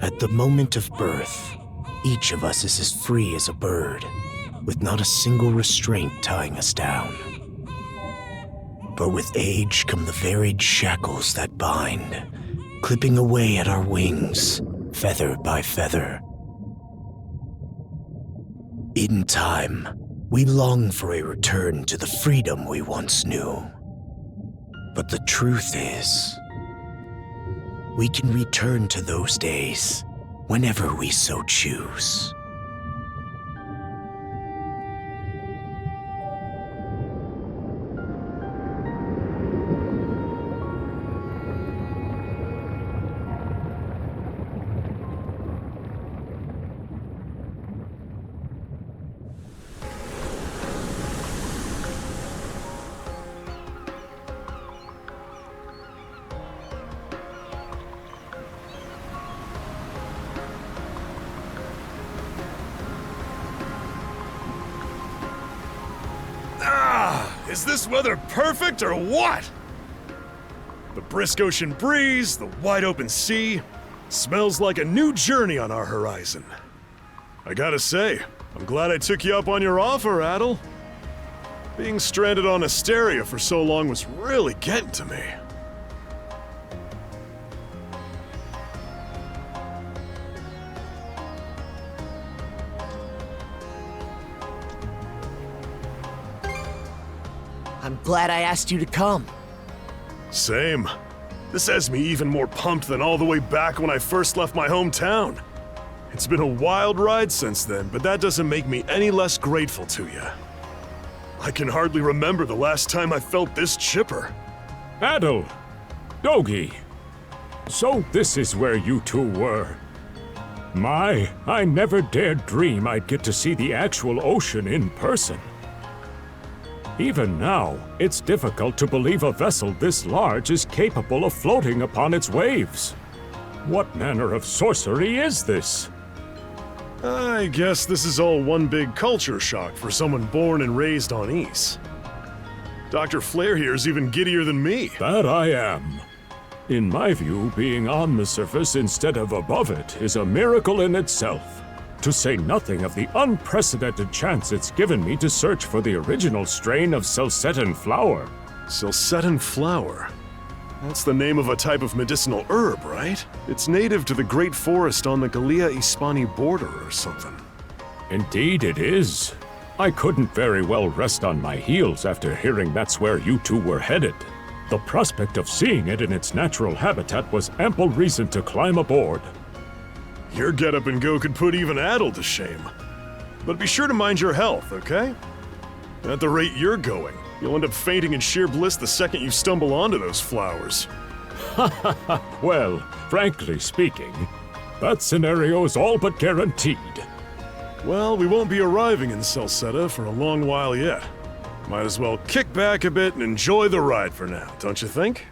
At the moment of birth, each of us is as free as a bird, with not a single restraint tying us down. But with age come the varied shackles that bind, clipping away at our wings, feather by feather. In time, we long for a return to the freedom we once knew. But the truth is, we can return to those days whenever we so choose. Is this weather perfect or what? The brisk ocean breeze, the wide open sea, smells like a new journey on our horizon. I gotta say, I'm glad I took you up on your offer, Adel. Being stranded on Asteria for so long was really getting to me. I'm glad I asked you to come. Same. This has me even more pumped than all the way back when I first left my hometown. It's been a wild ride since then, but that doesn't make me any less grateful to you. I can hardly remember the last time I felt this chipper. Adel! Dogi! So this is where you two were. I never dared dream I'd get to see the actual ocean in person. Even now, it's difficult to believe a vessel this large is capable of floating upon its waves. What manner of sorcery is this? I guess this is all one big culture shock for someone born and raised on Ys. Dr. Flair here's even giddier than me. That I am. In my view, being on the surface instead of above it is a miracle in itself. To say nothing of the unprecedented chance it's given me to search for the original strain of Sl0nk0b0mb flower. Sl0nk0b0mb flower? That's the name of a type of medicinal herb, right? It's native to the Great Forest on the Gallia-Hispani border or something. Indeed it is. I couldn't very well rest on my heels after hearing that's where you two were headed. The prospect of seeing it in its natural habitat was ample reason to climb aboard. Your get-up and go could put even Adel to shame. But be sure to mind your health, okay? At the rate you're going, you'll end up fainting in sheer bliss the second you stumble onto those flowers. Well, frankly speaking, that scenario's all but guaranteed. Well, we won't be arriving in Sl0nk0b0mb for a long while yet. Might as well kick back a bit and enjoy the ride for now, don't you think?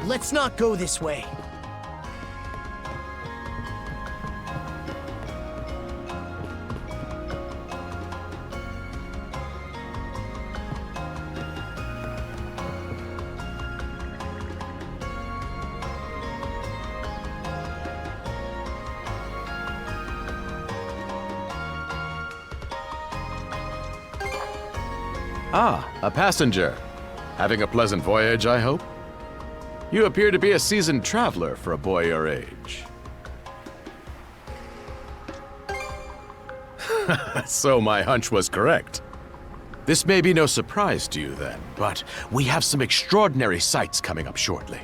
let's not go this way. Ah, a passenger. Having a pleasant voyage, I hope? You appear to be a seasoned traveler for a boy your age. So my hunch was correct. This may be no surprise to you then, but we have some extraordinary sights coming up shortly.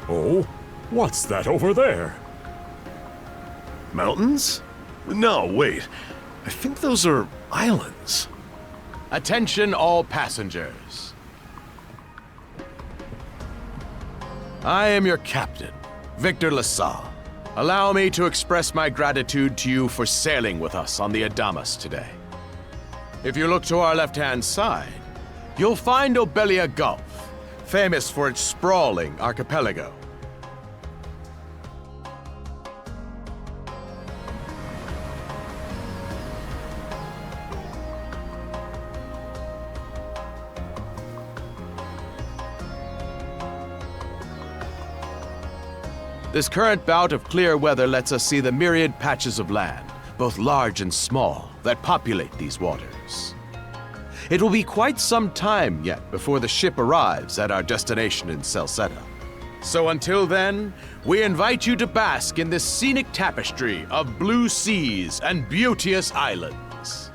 Oh, what's that over there? Mountains? No, wait. I think those are islands. Attention all passengers. I am your captain, Victor LaSalle. Allow me to express my gratitude to you for sailing with us on the Adamas today. If you look to our left-hand side, you'll find Obelia Gulf, famous for its sprawling archipelago. This current bout of clear weather lets us see the myriad patches of land, both large and small, that populate these waters. It will be quite some time yet before the ship arrives at our destination in Sl0nk0b0mb. So until then, we invite you to bask in this scenic tapestry of blue seas and beauteous islands.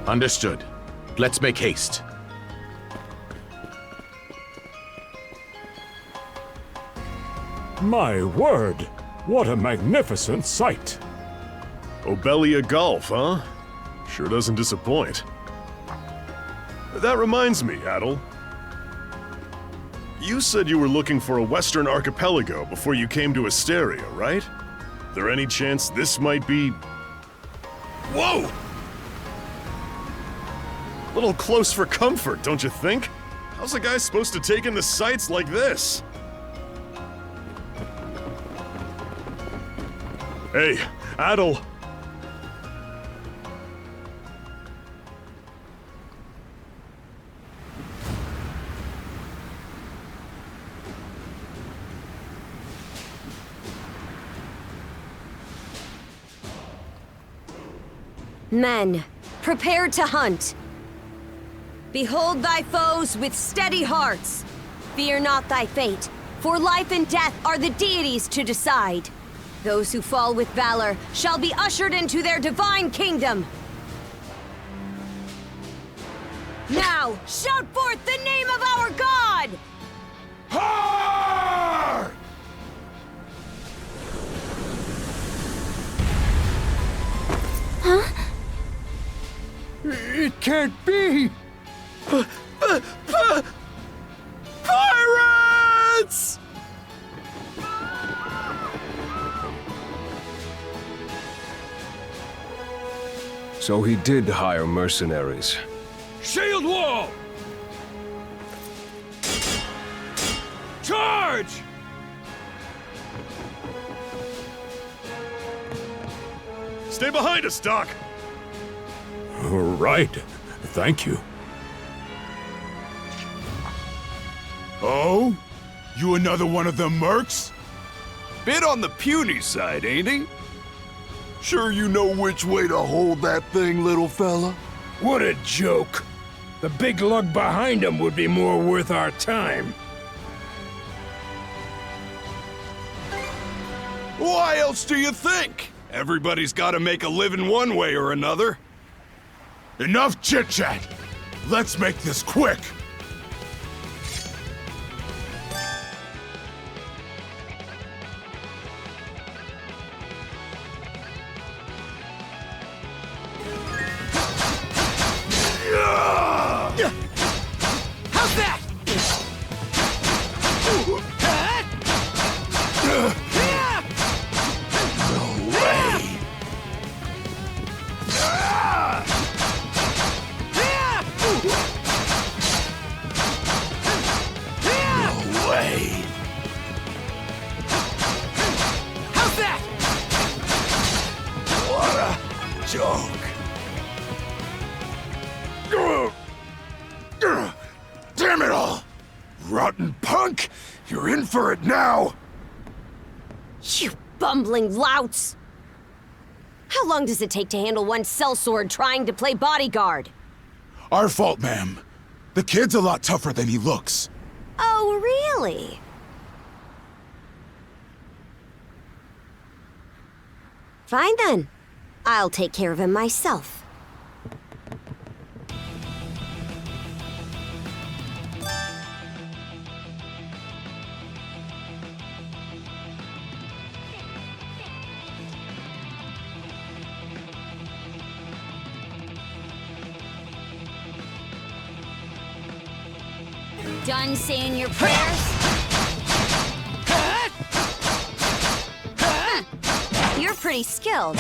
Understood. Let's make haste. My word, what a magnificent sight! Obelia Gulf, huh? Sure doesn't disappoint. That reminds me, Adel. You said you were looking for a western archipelago before you came to Asteria, right? There any chance this might be... Whoa! A little close for comfort, don't you think? How's a guy supposed to take in the sights like this? Hey, Adel! Men, prepare to hunt. Behold thy foes with steady hearts. Fear not thy fate, for life and death are the deities to decide. Those who fall with valor shall be ushered into their divine kingdom. Now, shout forth the name of our God! Har! It can't be! Pirates! So he did hire mercenaries. Shield wall! Charge! Stay behind us, Doc! Right. Thank you. Oh? You another one of them mercs? Bit on the puny side, ain't he? Sure you know which way to hold that thing, little fella? What a joke. The big lug behind him would be more worth our time. Why else do you think? Everybody's gotta make a living one way or another. Enough chit-chat! Let's make this quick! How's that? rotten punk! You're in for it now! You bumbling louts! How long does it take to handle one sellsword trying to play bodyguard? Our fault, ma'am. The kid's a lot tougher than he looks. Oh, really? Fine then. I'll take care of him myself. Done saying your prayers? You're pretty skilled.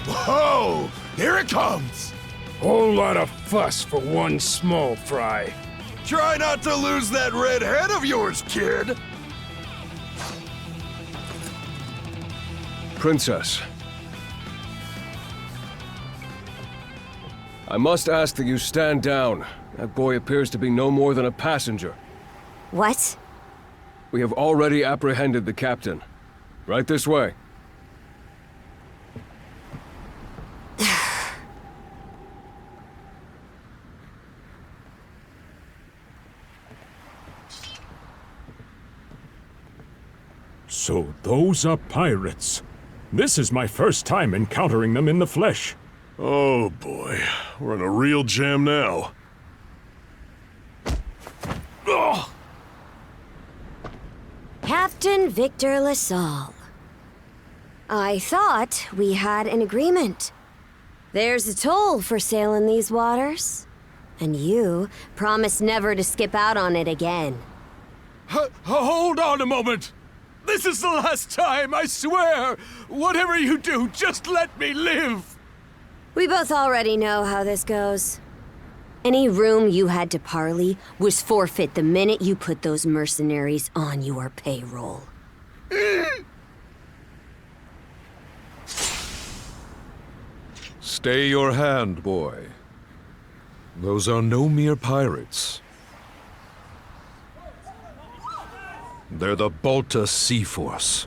Whoa! Here it comes! Whole lot of fuss for one small fry. Try not to lose that red head of yours, kid! Princess. I must ask that you stand down. That boy appears to be no more than a passenger. What? We have already apprehended the captain. Right this way. So those are pirates. This is my first time encountering them in the flesh. Oh boy, we're in a real jam now. Ugh. Captain Victor LaSalle. I thought we had an agreement. There's a toll for sailing these waters. And you promised never to skip out on it again. Hold on a moment! This is the last time, I swear! Whatever you do, just let me live! We both already know how this goes. Any room you had to parley was forfeit the minute you put those mercenaries on your payroll. Stay your hand, boy. Those are no mere pirates. They're the Balta Sea Force.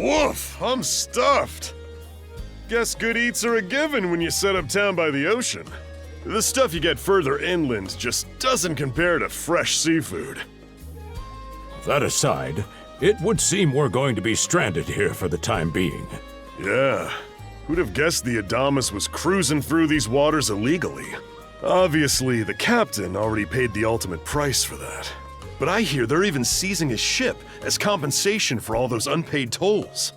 Woof, I'm stuffed. Guess good eats are a given when you set up town by the ocean. The stuff you get further inland just doesn't compare to fresh seafood. That aside, it would seem we're going to be stranded here for the time being. Yeah, who'd have guessed the Adamas was cruising through these waters illegally? Obviously, the captain already paid the ultimate price for that. But I hear they're even seizing his ship as compensation for all those unpaid tolls.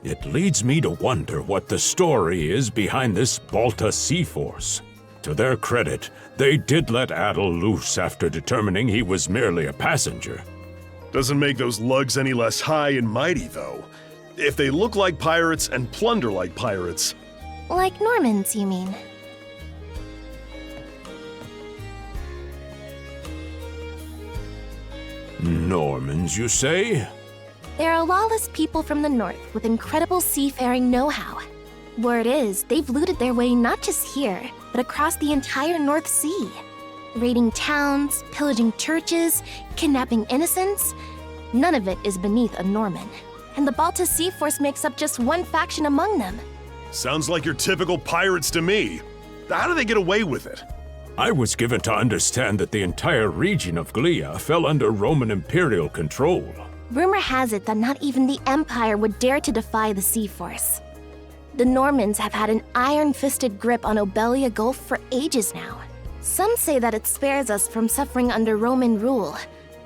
It leads me to wonder what the story is behind this Balta Sea Force. To their credit, they did let Adel loose after determining he was merely a passenger. Doesn't make those lugs any less high and mighty, though. If they look like pirates and plunder like pirates. Like Normans, you mean? Normans, you say? They're a lawless people from the north with incredible seafaring know-how. Word is, they've looted their way not just here, but across the entire North Sea. Raiding towns, pillaging churches, kidnapping innocents. None of it is beneath a Norman. And the Balta Sea Force makes up just one faction among them. Sounds like your typical pirates to me. How do they get away with it? I was given to understand that the entire region of Glia fell under Roman imperial control. Rumor has it that not even the Empire would dare to defy the Sea Force. The Normans have had an iron-fisted grip on Obelia Gulf for ages now. Some say that it spares us from suffering under Roman rule,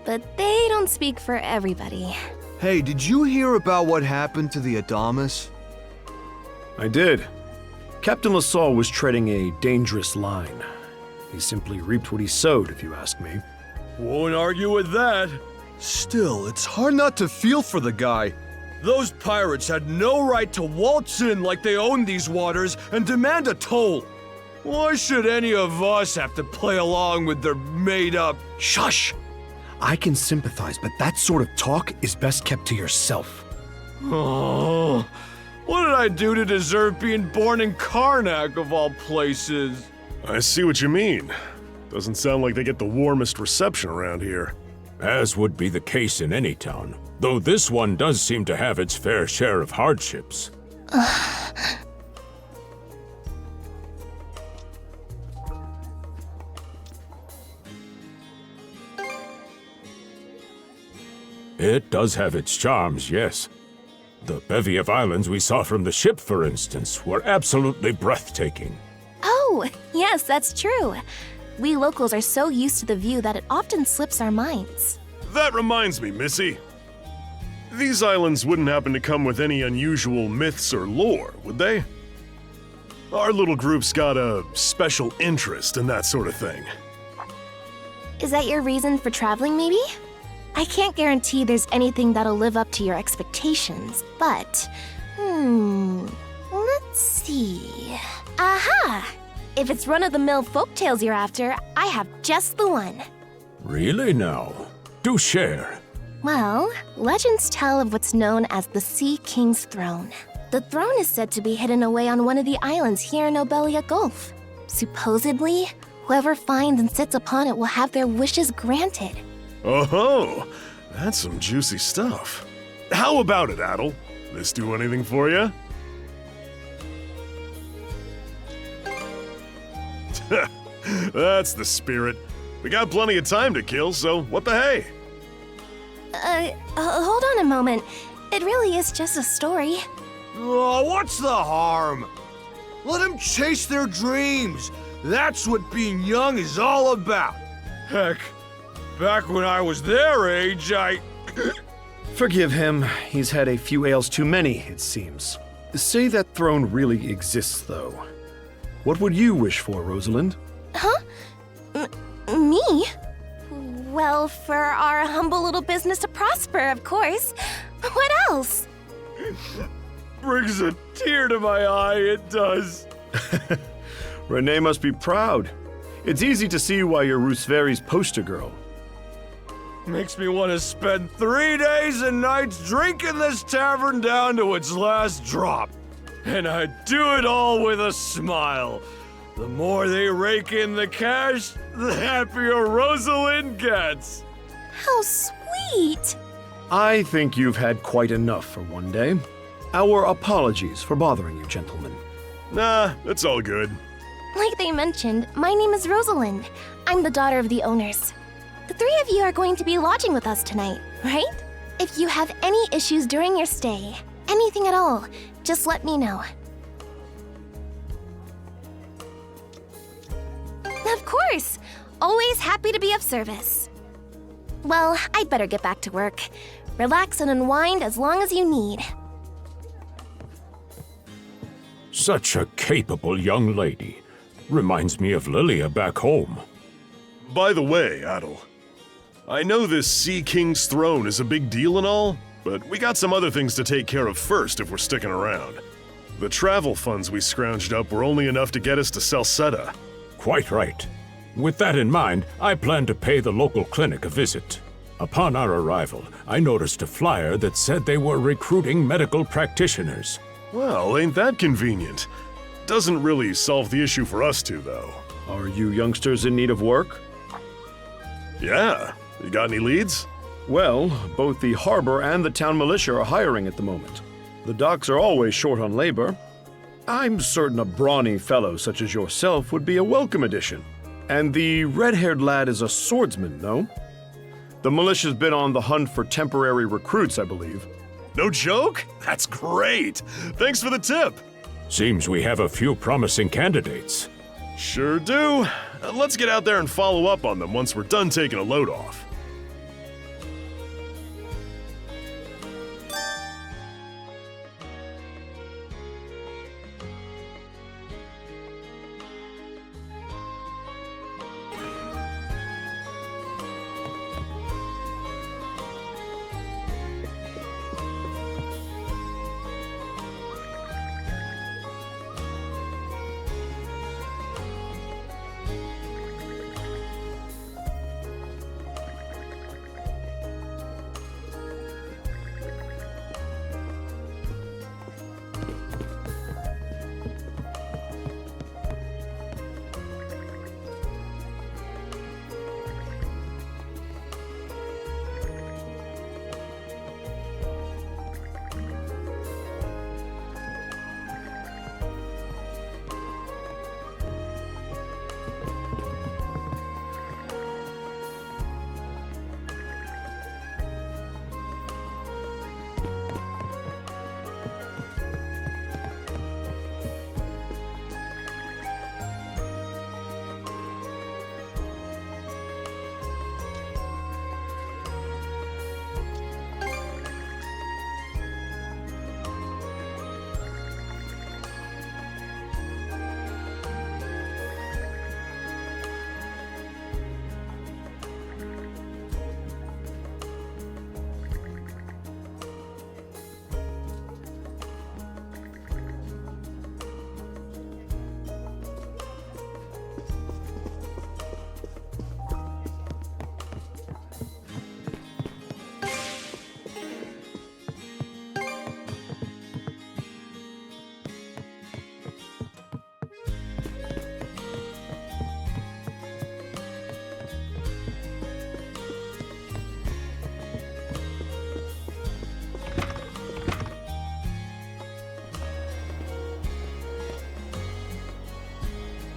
but they don't speak for everybody. Hey, did you hear about what happened to the Adamas? I did. Captain LaSalle was treading a dangerous line. He simply reaped what he sowed, if you ask me. Won't argue with that. Still, it's hard not to feel for the guy. Those pirates had no right to waltz in like they owned these waters and demand a toll. Why should any of us have to play along with their made-up... Shush! I can sympathize, but that sort of talk is best kept to yourself. Oh, what did I do to deserve being born in Karnak, of all places? I see what you mean. Doesn't sound like they get the warmest reception around here. As would be the case in any town, though this one does seem to have its fair share of hardships. It does have its charms, yes. The bevy of islands we saw from the ship, for instance, were absolutely breathtaking. Oh, yes, that's true. We locals are so used to the view that it often slips our minds. That reminds me, Missy. These islands wouldn't happen to come with any unusual myths or lore, would they? Our little group's got a special interest in that sort of thing. Is that your reason for traveling, maybe? I can't guarantee there's anything that'll live up to your expectations, but... let's see... Aha! If it's run-of-the-mill folktales you're after, I have just the one. Really now? Do share. Well, legends tell of what's known as the Sea King's Throne. The throne is said to be hidden away on one of the islands here in Obelia Gulf. Supposedly, whoever finds and sits upon it will have their wishes granted. Oh-ho! That's some juicy stuff. How about it, Adel? This do anything for you? That's the spirit. We got plenty of time to kill, so what the hey? Hold on a moment. It really is just a story. Oh, what's the harm? Let them chase their dreams. That's what being young is all about. Heck, back when I was their age, Forgive him. He's had a few ales too many, it seems. Say that throne really exists, though. What would you wish for, Rosalind? Huh? Me? Well, for our humble little business to prosper, of course. What else? Brings a tear to my eye, it does. Renee must be proud. It's easy to see why you're Rooseveri's poster girl. Makes me want to spend 3 days and nights drinking this tavern down to its last drop. And I do it all with a smile. The more they rake in the cash, the happier Rosalind gets. How sweet! I think you've had quite enough for one day. Our apologies for bothering you, gentlemen. Nah, it's all good. Like they mentioned, my name is Rosalind. I'm the daughter of the owners. The three of you are going to be lodging with us tonight, right? If you have any issues during your stay, anything at all, just let me know. Of course! Always happy to be of service. Well, I'd better get back to work. Relax and unwind as long as you need. Such a capable young lady. Reminds me of Lilia back home. By the way, Adel, I know this Sea King's throne is a big deal and all, but we got some other things to take care of first if we're sticking around. The travel funds we scrounged up were only enough to get us to Sl0nk0b0mb. Quite right. With that in mind, I plan to pay the local clinic a visit. Upon our arrival, I noticed a flyer that said they were recruiting medical practitioners. Well, ain't that convenient? Doesn't really solve the issue for us two, though. Are you youngsters in need of work? Yeah. You got any leads? Well, both the harbor and the town militia are hiring at the moment. The docks are always short on labor. I'm certain a brawny fellow such as yourself would be a welcome addition. And the red-haired lad is a swordsman, no? The militia's been on the hunt for temporary recruits, I believe. No joke? That's great! Thanks for the tip! Seems we have a few promising candidates. Sure do. Let's get out there and follow up on them once we're done taking a load off.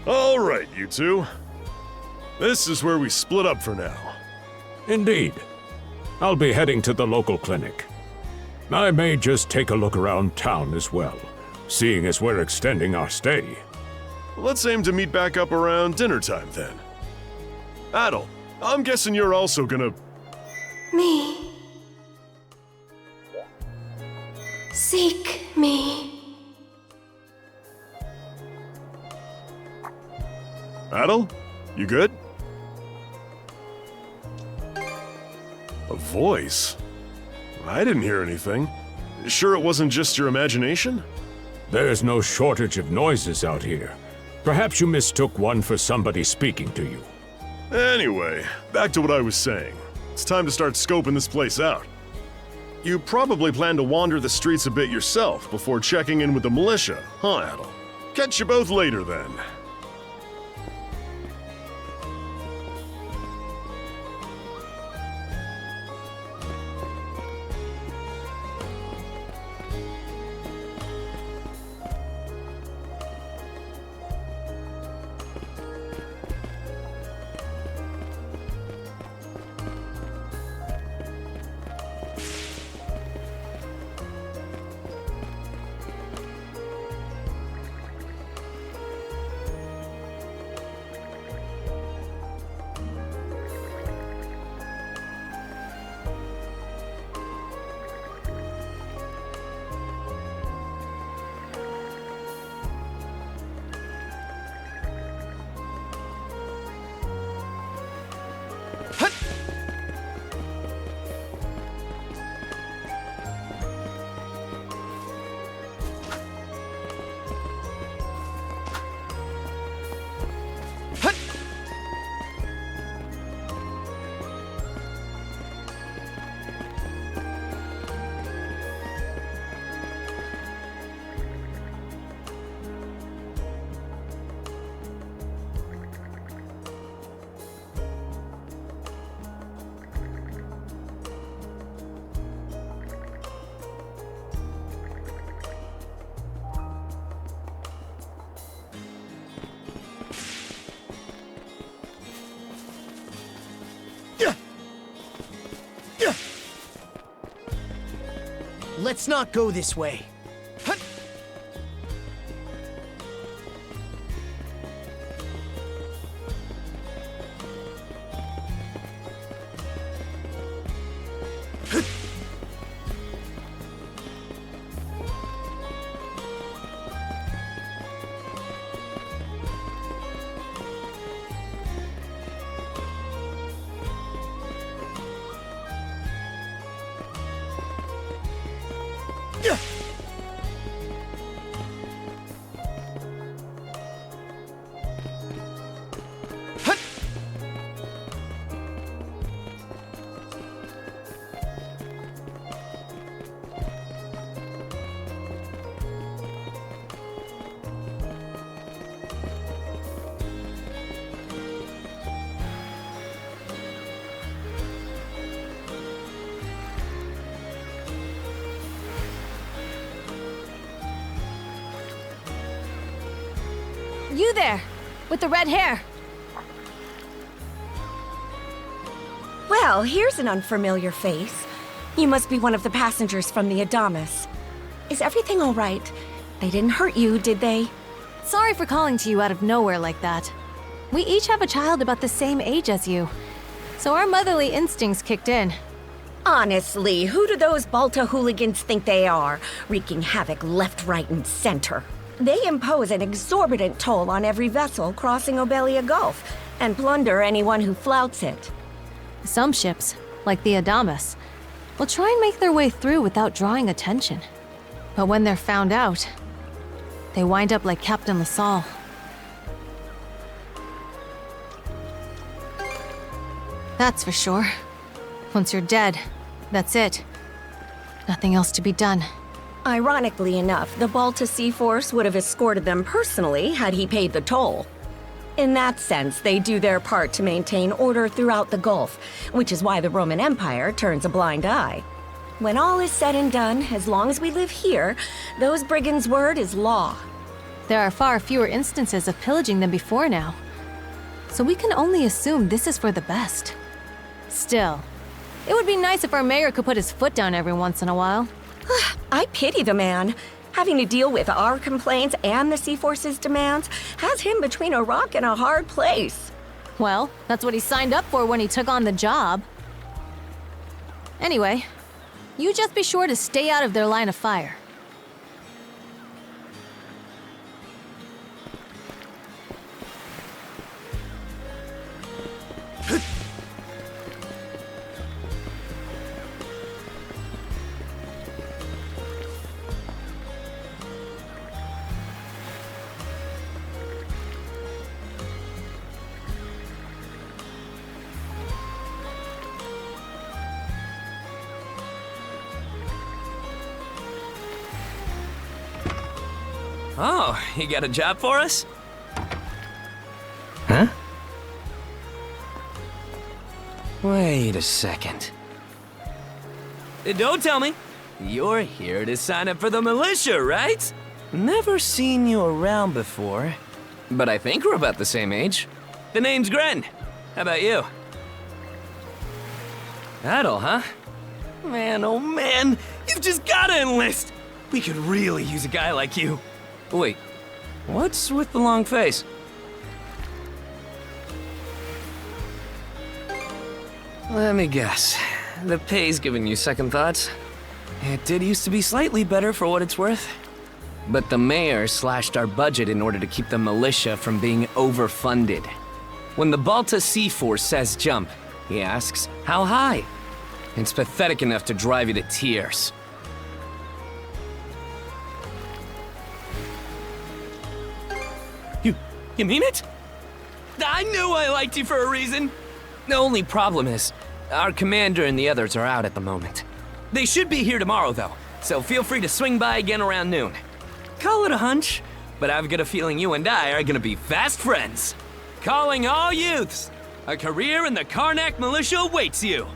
All right, you two. This is where we split up for now. Indeed. I'll be heading to the local clinic. I may just take a look around town as well, seeing as we're extending our stay. Let's aim to meet back up around dinner time then. Adel, I'm guessing you're also gonna... Me. Seek me. Adel? You good? A voice? I didn't hear anything. Sure it wasn't just your imagination? There's no shortage of noises out here. Perhaps you mistook one for somebody speaking to you. Anyway, back to what I was saying. It's time to start scoping this place out. You probably plan to wander the streets a bit yourself before checking in with the militia, huh, Adel? Catch you both later then. Let's not go this way. Hut! You there, with the red hair. Well, here's an unfamiliar face. You must be one of the passengers from the Adamas. Is everything all right? They didn't hurt you, did they? Sorry for calling to you out of nowhere like that. We each have a child about the same age as you, so our motherly instincts kicked in. Honestly, who do those Balta hooligans think they are, wreaking havoc left, right, and center? They impose an exorbitant toll on every vessel crossing Obelia Gulf, and plunder anyone who flouts it. Some ships, like the Adamas, will try and make their way through without drawing attention. But when they're found out, they wind up like Captain LaSalle. That's for sure. Once you're dead, that's it. Nothing else to be done. Ironically enough, the Balta Sea Force would have escorted them personally had he paid the toll. In that sense, they do their part to maintain order throughout the Gulf, which is why the Roman Empire turns a blind eye. When all is said and done, as long as we live here, those brigands' word is law. There are far fewer instances of pillaging than before now, so we can only assume this is for the best. Still, it would be nice if our mayor could put his foot down every once in a while. I pity the man. Having to deal with our complaints and the Sea Force's demands has him between a rock and a hard place. Well, that's what he signed up for when he took on the job. Anyway, you just be sure to stay out of their line of fire. Oh, you got a job for us? Huh? Wait a second. Don't tell me. You're here to sign up for the militia, right? Never seen you around before, but I think we're about the same age. The name's Gren. How about you? Adel, huh? Man, oh man, you've just gotta enlist! We could really use a guy like you. Wait, what's with the long face? Let me guess. The pay's giving you second thoughts? It did used to be slightly better for what it's worth. But the mayor slashed our budget in order to keep the militia from being overfunded. When the Balta Sea Force says jump, he asks, how high? It's pathetic enough to drive you to tears. You mean it? I knew I liked you for a reason. The only problem is, our commander and the others are out at the moment. They should be here tomorrow, though, so feel free to swing by again around noon. Call it a hunch, but I've got a feeling you and I are gonna be fast friends. Calling all youths, a career in the Karnak militia awaits you.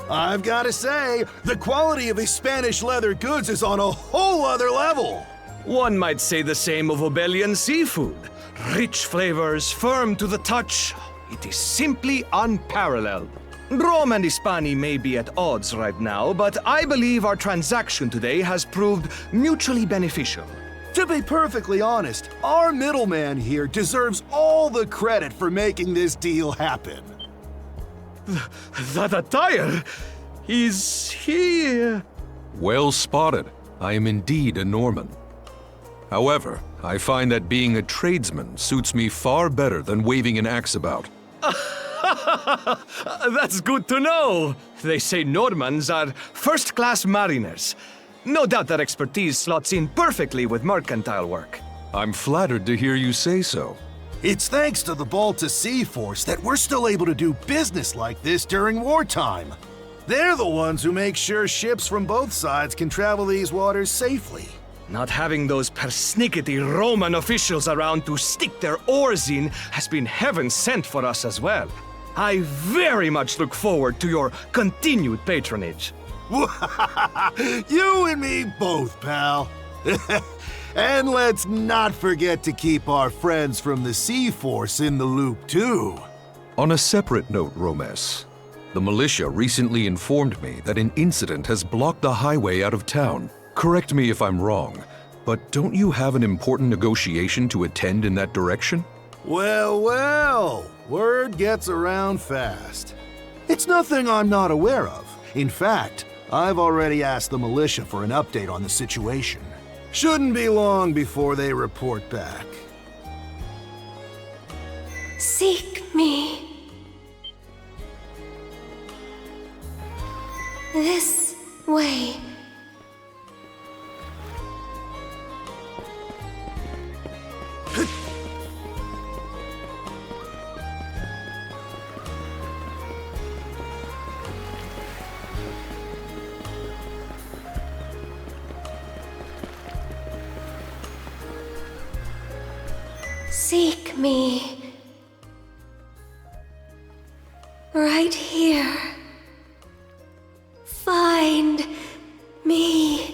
I've got to say, the quality of his Spanish leather goods is on a whole other level. One might say the same of Obelian seafood. Rich flavors, firm to the touch. It is simply unparalleled. Rome and Hispani may be at odds right now, but I believe our transaction today has proved mutually beneficial. To be perfectly honest, our middleman here deserves all the credit for making this deal happen. That attire? Is he... Well spotted. I am indeed a Norman. However, I find that being a tradesman suits me far better than waving an axe about. That's good to know. They say Normans are first-class mariners. No doubt that expertise slots in perfectly with mercantile work. I'm flattered to hear you say so. It's thanks to the Balta Sea Force that we're still able to do business like this during wartime. They're the ones who make sure ships from both sides can travel these waters safely. Not having those persnickety Roman officials around to stick their oars in has been heaven sent for us as well. I very much look forward to your continued patronage. You and me both, pal. And let's not forget to keep our friends from the Sea Force in the loop, too. On a separate note, Romes, the militia recently informed me that an incident has blocked the highway out of town. Correct me if I'm wrong, but don't you have an important negotiation to attend in that direction? Well, well, word gets around fast. It's nothing I'm not aware of. In fact, I've already asked the militia for an update on the situation. Shouldn't be long before they report back. Seek me. This way. Seek me. Right here. Find me.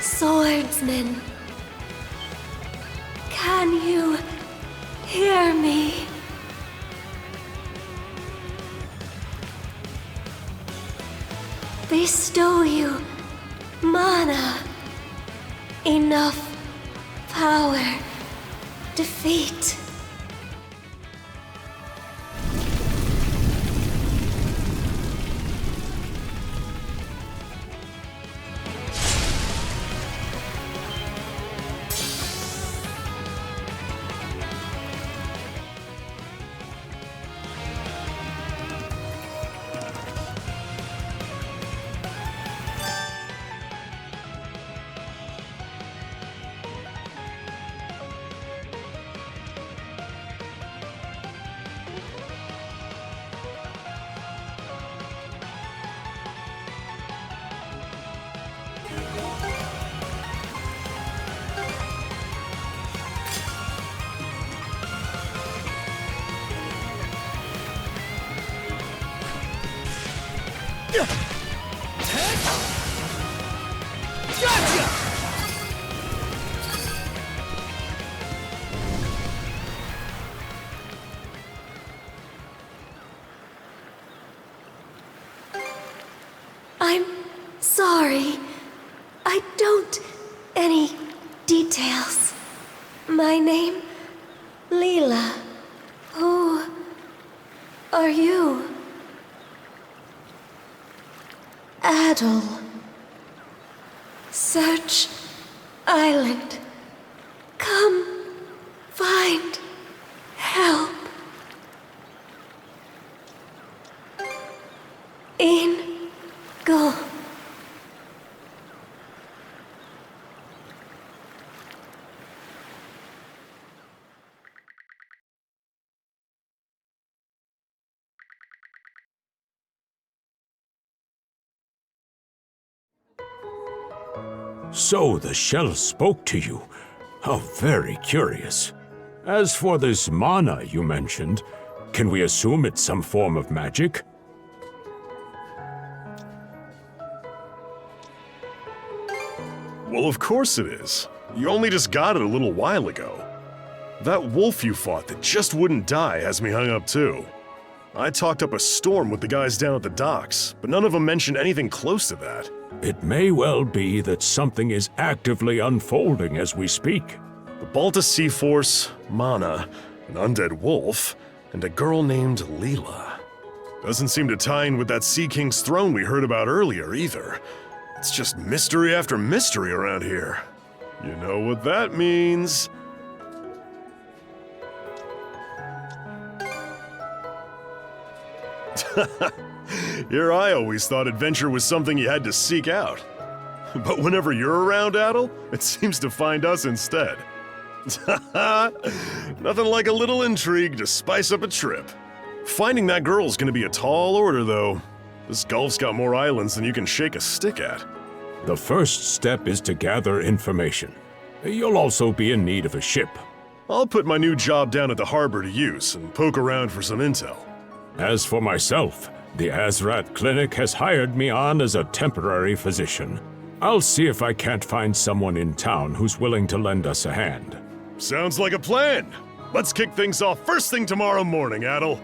Swordsman, can you hear me? Bestow you mana, enough power, defeat. Gotcha! I'm sorry. I don't... any details. My name... Leela. Who... are you? Adel. Search... island. Come... find... help. Go. So the shell spoke to you. How very curious. As for this mana you mentioned, can we assume it's some form of magic? Well, of course it is. You only just got it a little while ago. That wolf you fought that just wouldn't die has me hung up too. I talked up a storm with the guys down at the docks, but none of them mentioned anything close to that. It may well be that something is actively unfolding as we speak. The Balta Sea Force, Mana, an undead wolf, and a girl named Leela. Doesn't seem to tie in with that Sea King's throne we heard about earlier either. It's just mystery after mystery around here. You know what that means. Here I always thought adventure was something you had to seek out. But whenever you're around, Adel, it seems to find us instead. Nothing like a little intrigue to spice up a trip. Finding that girl's gonna be a tall order, though. This gulf's got more islands than you can shake a stick at. The first step is to gather information. You'll also be in need of a ship. I'll put my new job down at the harbor to use and poke around for some intel. As for myself, the Azrat Clinic has hired me on as a temporary physician. I'll see if I can't find someone in town who's willing to lend us a hand. Sounds like a plan. Let's kick things off first thing tomorrow morning, Adel.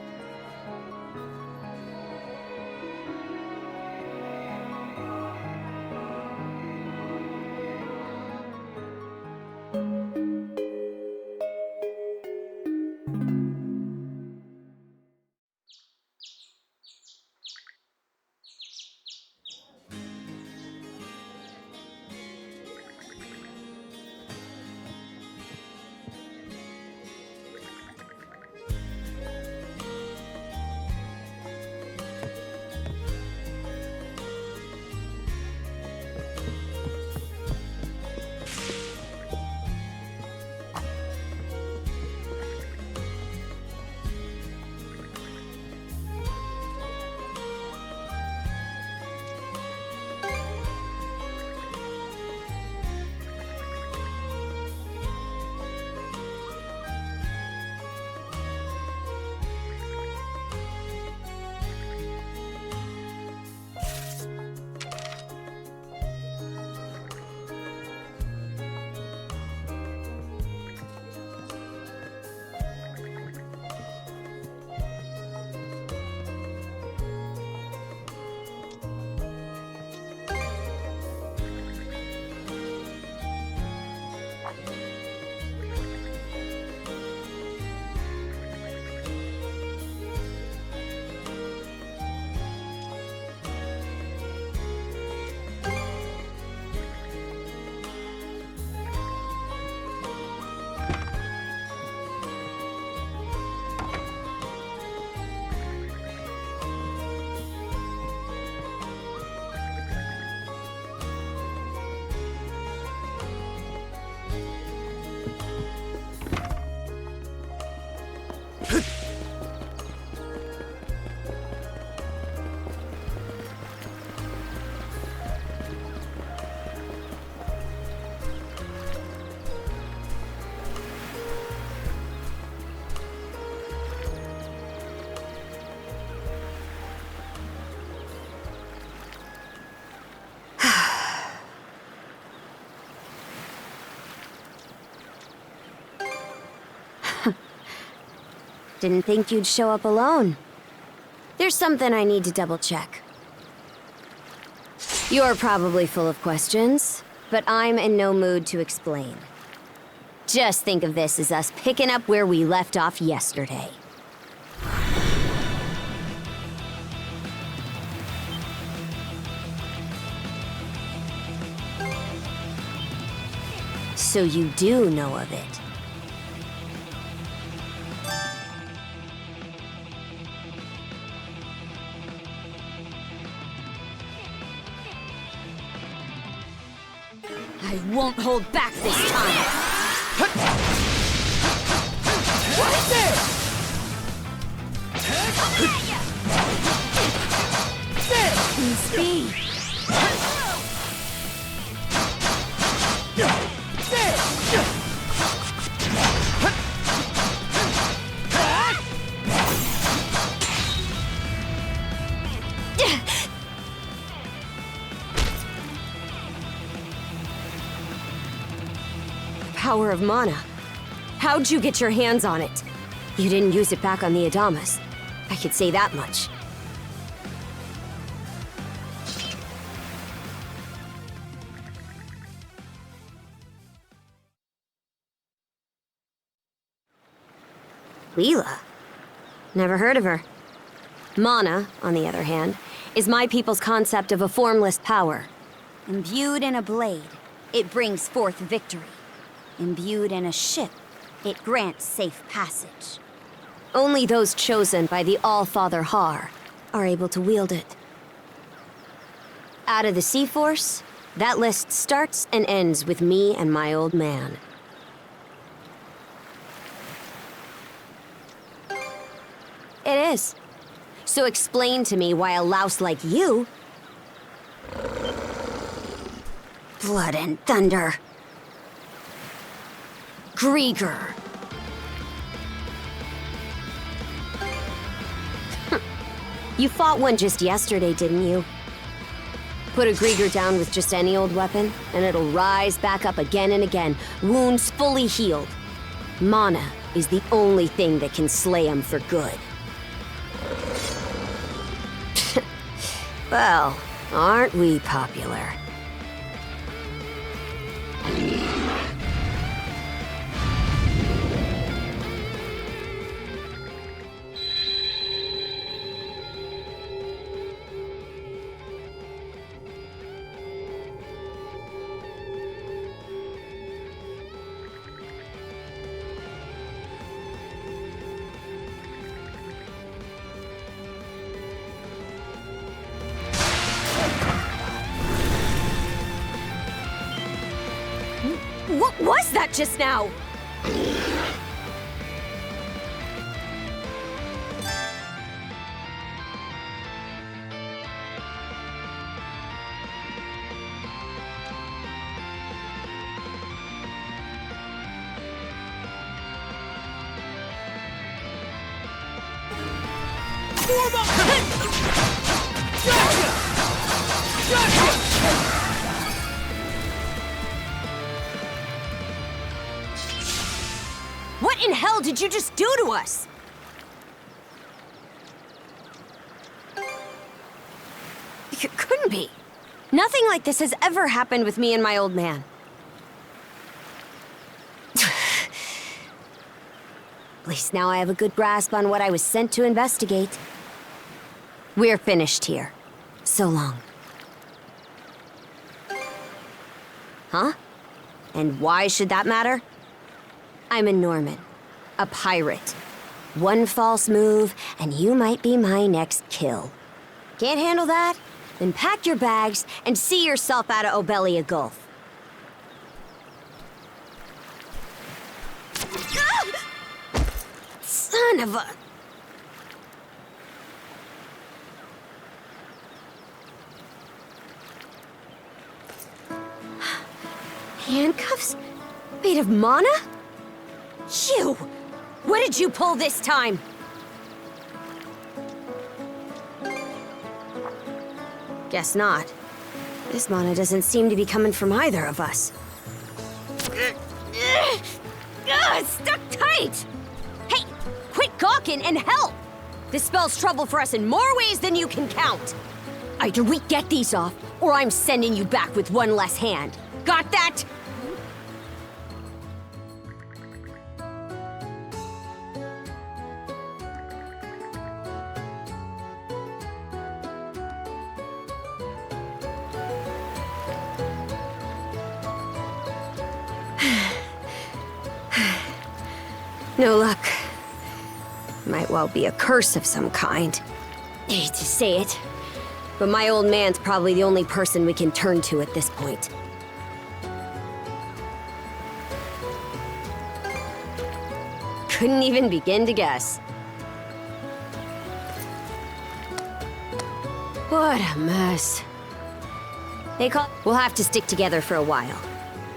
didn't think you'd show up alone. There's something I need to double check. You're probably full of questions, but I'm in no mood to explain. Just think of this as us picking up where we left off yesterday. So you do know of it. I won't hold back this time. What's this? Coming at ya! Speed. Power of mana. How'd you get your hands on it? You didn't use it back on the Adamas. I could say that much. Leela? Never heard of her. Mana, on the other hand, is my people's concept of a formless power. Imbued in a blade, it brings forth victory. Imbued in a ship, it grants safe passage. Only those chosen by the All-Father Har are able to wield it. Out of the Sea Force, that list starts and ends with me and my old man. It is. So explain to me why a louse like you... Blood and thunder. Grieger. You fought one just yesterday, didn't you? Put a Grieger down with just any old weapon, and it'll rise back up again and again, wounds fully healed. Mana is the only thing that can slay him for good. Well, aren't we popular? What was that just now? What in hell did you just do to us? It couldn't be. Nothing like this has ever happened with me and my old man. At least now I have a good grasp on what I was sent to investigate. We're finished here. So long. Huh? And why should that matter? I'm a Norman, a pirate. One false move, and you might be my next kill. Can't handle that? Then pack your bags and see yourself out of Obelia Gulf. Ah! Son of a... Handcuffs? Made of mana? You! What did you pull this time? Guess not. This mana doesn't seem to be coming from either of us. It's stuck tight! Hey, quit gawking! in and help! This spells trouble for us in more ways than you can count. Either we get these off, or I'm sending you back with one less hand. Got that? No luck. Might well be a curse of some kind. I hate to say it, but my old man's probably the only person we can turn to at this point. Couldn't even begin to guess. What a mess. We'll have to stick together for a while.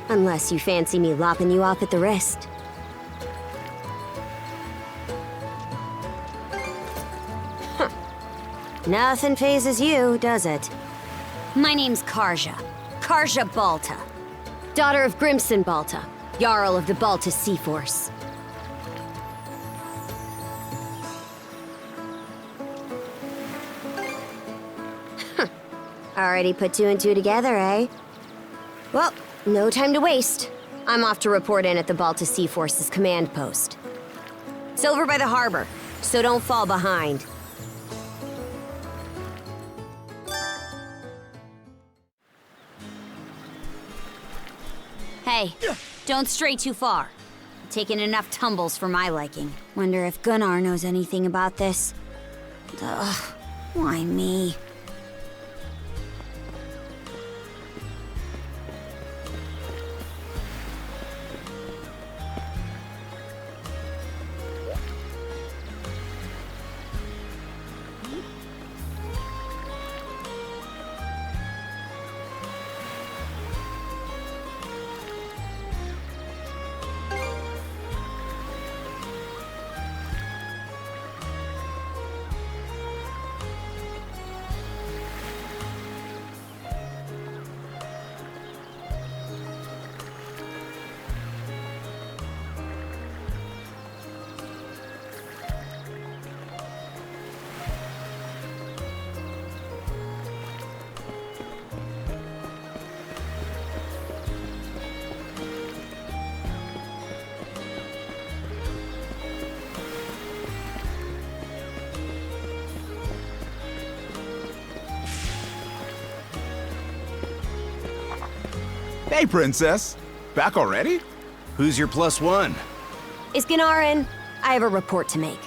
Unless you fancy me lopping you off at the wrist. Nothing phases you, does it? My name's Karja. Karja Balta. Daughter of Grimson Balta, Jarl of the Balta Sea Force. Already put two and two together, eh? Well, no time to waste. I'm off to report in at the Balta Sea Force's command post. It's over by the harbor, so don't fall behind. Hey, don't stray too far. I've taken enough tumbles for my liking. Wonder if Gunnar knows anything about this. Ugh, why me? Hey, Princess. Back already? Who's your plus one? Is Gunnar in? I have a report to make.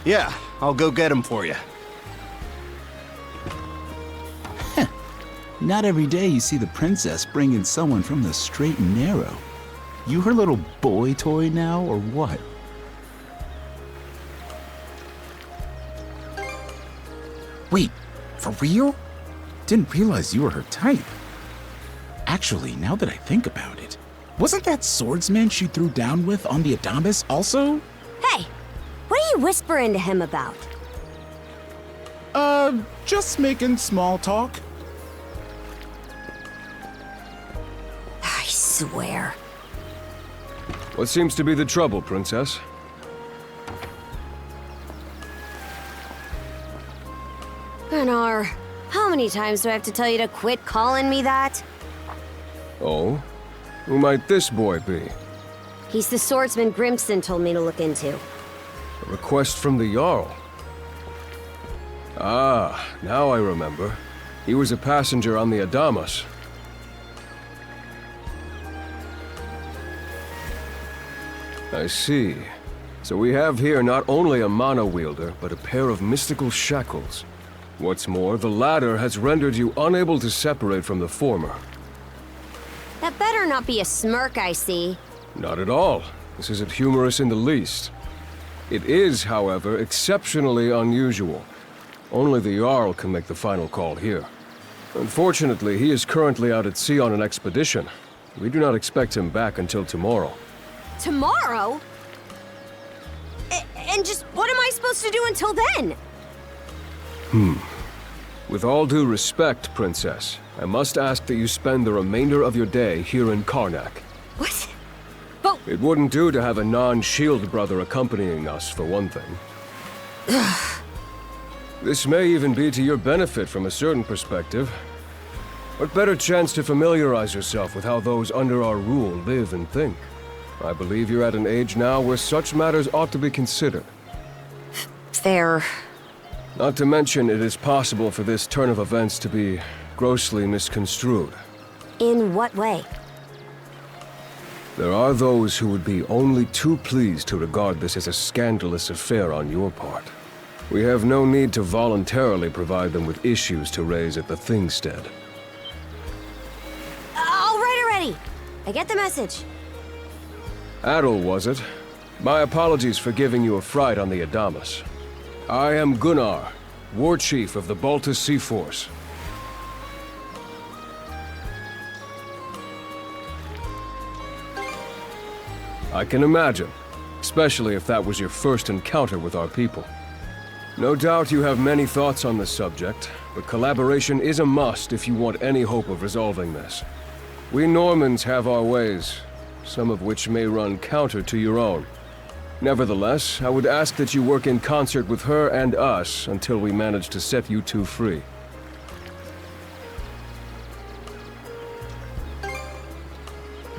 Yeah, I'll go get him for you. Not every day you see the princess bring in someone from the straight and narrow. You her little boy toy now, or what? Wait, for real? Didn't realize you were her type. Actually, now that I think about it, wasn't that swordsman she threw down with on the Adamas also? Hey, what are you whispering to him about? Just making small talk. I swear. What seems to be the trouble, Princess? Gunnar, how many times do I have to tell you to quit calling me that? Oh? Who might this boy be? He's the swordsman Grimson told me to look into. A request from the Jarl. Ah, now I remember. He was a passenger on the Adamas. I see. So we have here not only a mana wielder, but a pair of mystical shackles. What's more, the latter has rendered you unable to separate from the former. That better not be a smirk I see. Not at all. This isn't humorous in the least. It is, however, exceptionally unusual. Only the Jarl can make the final call here. Unfortunately, he is currently out at sea on an expedition. We do not expect him back until tomorrow. Tomorrow? And just what am I supposed to do until then? With all due respect, Princess, I must ask that you spend the remainder of your day here in Karnak. What? But... It wouldn't do to have a non-shield brother accompanying us, for one thing. This may even be to your benefit from a certain perspective. What better chance to familiarize yourself with how those under our rule live and think? I believe you're at an age now where such matters ought to be considered. Fair. Not to mention, it is possible for this turn of events to be grossly misconstrued. In what way? There are those who would be only too pleased to regard this as a scandalous affair on your part. We have no need to voluntarily provide them with issues to raise at the Thingstead. All right already! I get the message. Adel, was it? My apologies for giving you a fright on the Adamas. I am Gunnar, War Chief of the Baltus Sea Force. I can imagine, especially if that was your first encounter with our people. No doubt you have many thoughts on this subject, but collaboration is a must if you want any hope of resolving this. We Normans have our ways, some of which may run counter to your own. Nevertheless, I would ask that you work in concert with her and us until we manage to set you two free.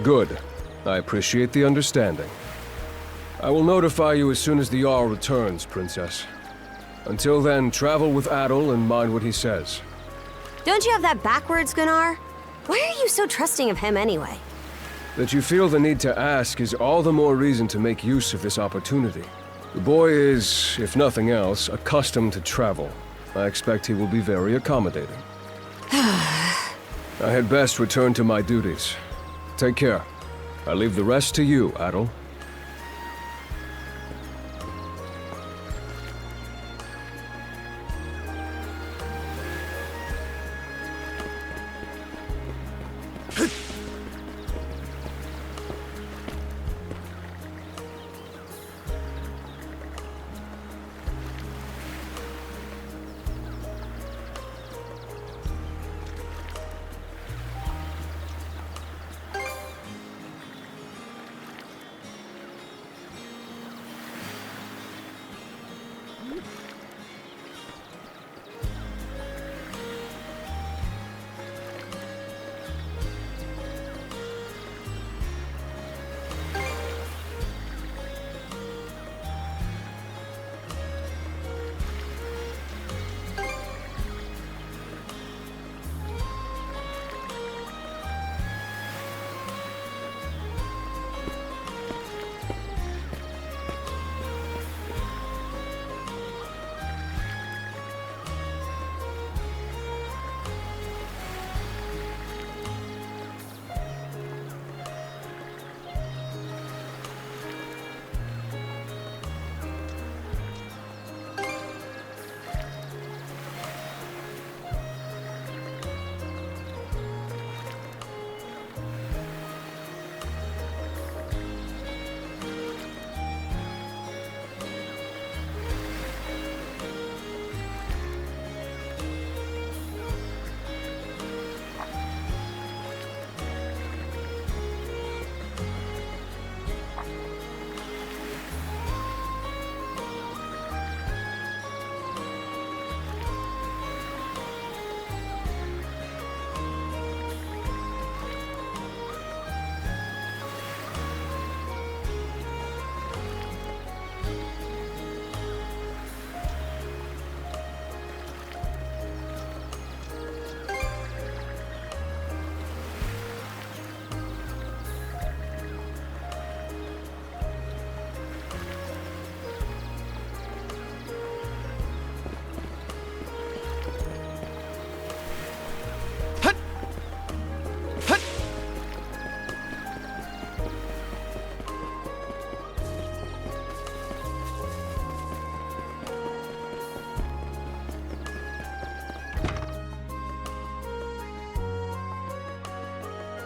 Good. I appreciate the understanding. I will notify you as soon as the Jarl returns, Princess. Until then, travel with Adel and mind what he says. Don't you have that backwards, Gunnar? Why are you so trusting of him anyway? That you feel the need to ask is all the more reason to make use of this opportunity. The boy is, if nothing else, accustomed to travel. I expect he will be very accommodating. I had best return to my duties. Take care. I leave the rest to you, Adel.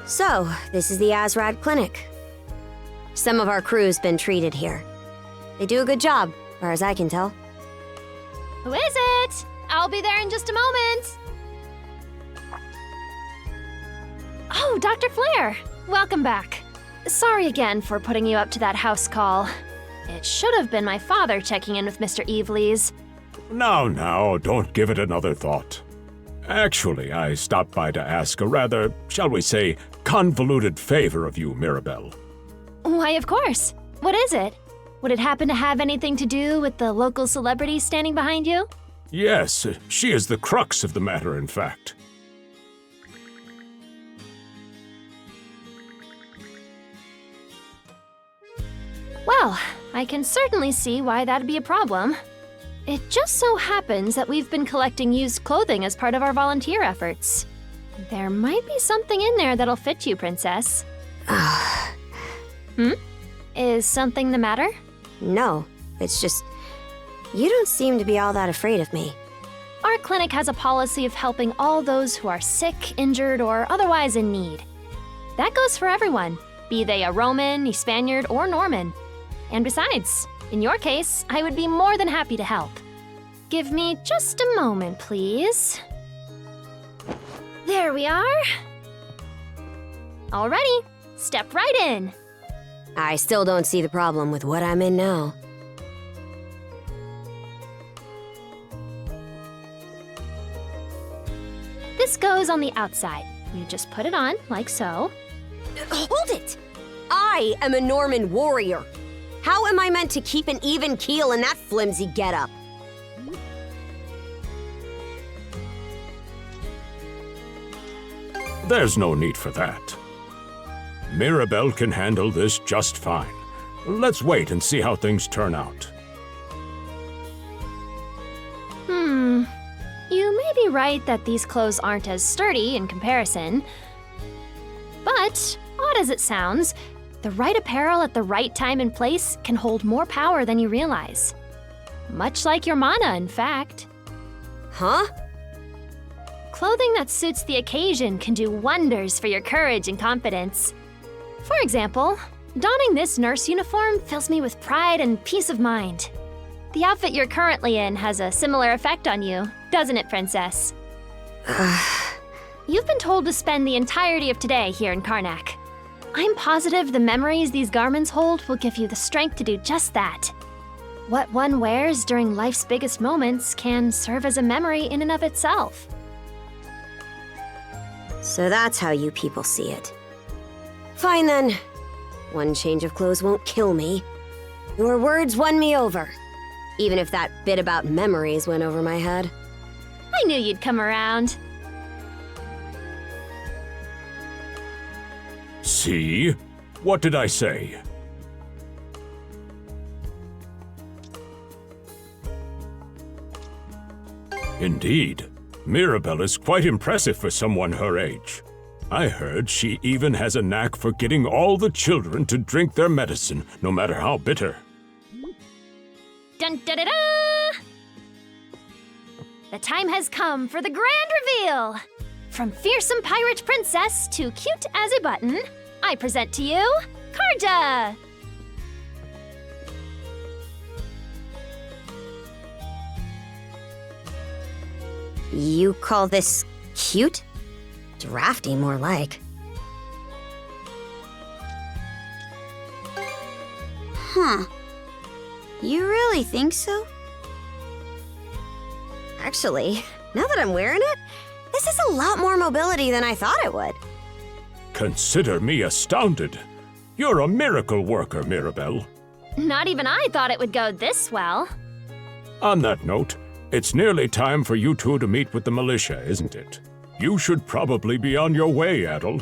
So, this is the Azrad Clinic. Some of our crew's been treated here. They do a good job, as far as I can tell. Who is it? I'll be there in just a moment. Oh, Dr. Flair. Welcome back. Sorry again for putting you up to that house call. It should have been my father checking in with Mr. Evelees. Now, don't give it another thought. Actually, I stopped by to ask a rather, shall we say, convoluted favor of you, Mirabelle. Why, of course. What is it? Would it happen to have anything to do with the local celebrity standing behind you? Yes, she is the crux of the matter, in fact. Well, I can certainly see why that'd be a problem. It just so happens that we've been collecting used clothing as part of our volunteer efforts. There might be something in there that'll fit you, Princess. Is something the matter? No, it's just... you don't seem to be all that afraid of me. Our clinic has a policy of helping all those who are sick, injured, or otherwise in need. That goes for everyone, be they a Roman, a Spaniard, or Norman. And besides, in your case, I would be more than happy to help. Give me just a moment, please. There we are. Alrighty, step right in. I still don't see the problem with what I'm in now. This goes on the outside. You just put it on, like so. Hold it! I am a Norman warrior. How am I meant to keep an even keel in that flimsy getup? There's no need for that. Mirabelle can handle this just fine. Let's wait and see how things turn out. You may be right that these clothes aren't as sturdy in comparison. But, odd as it sounds, the right apparel at the right time and place can hold more power than you realize. Much like your mana, in fact. Huh? Clothing that suits the occasion can do wonders for your courage and confidence. For example, donning this nurse uniform fills me with pride and peace of mind. The outfit you're currently in has a similar effect on you, doesn't it, Princess? You've been told to spend the entirety of today here in Karnak. I'm positive the memories these garments hold will give you the strength to do just that. What one wears during life's biggest moments can serve as a memory in and of itself. So that's how you people see it. Fine then. One change of clothes won't kill me. Your words won me over. Even if that bit about memories went over my head. I knew you'd come around. See? What did I say? Indeed. Mirabelle is quite impressive for someone her age. I heard she even has a knack for getting all the children to drink their medicine, no matter how bitter. Dun da da da! The time has come for the grand reveal! From fearsome pirate princess to cute as a button, I present to you, Karja! You call this cute? Drafty, more like. Huh. You really think so? Actually, now that I'm wearing it, this is a lot more mobility than I thought it would. Consider me astounded. You're a miracle worker, Mirabelle. Not even I thought it would go this well. On that note, it's nearly time for you two to meet with the militia, isn't it? You should probably be on your way, Adel.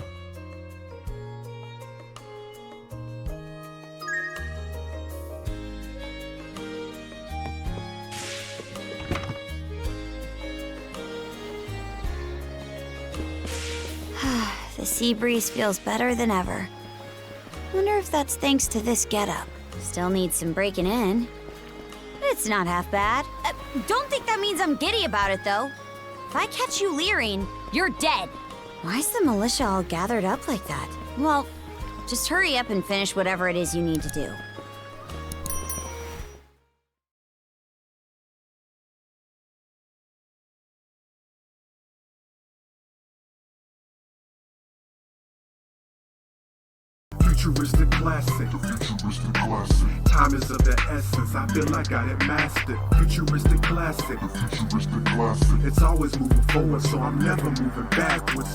The sea breeze feels better than ever. Wonder if that's thanks to this getup. Still needs some breaking in. It's not half bad. Don't think that means I'm giddy about it, though. If I catch you leering, you're dead. Why's the militia all gathered up like that? Well, just hurry up and finish whatever it is you need to do. futuristic classic. Time is of the essence, I feel like I had mastered. Futuristic classic. It's always moving forward, so I'm never moving backwards.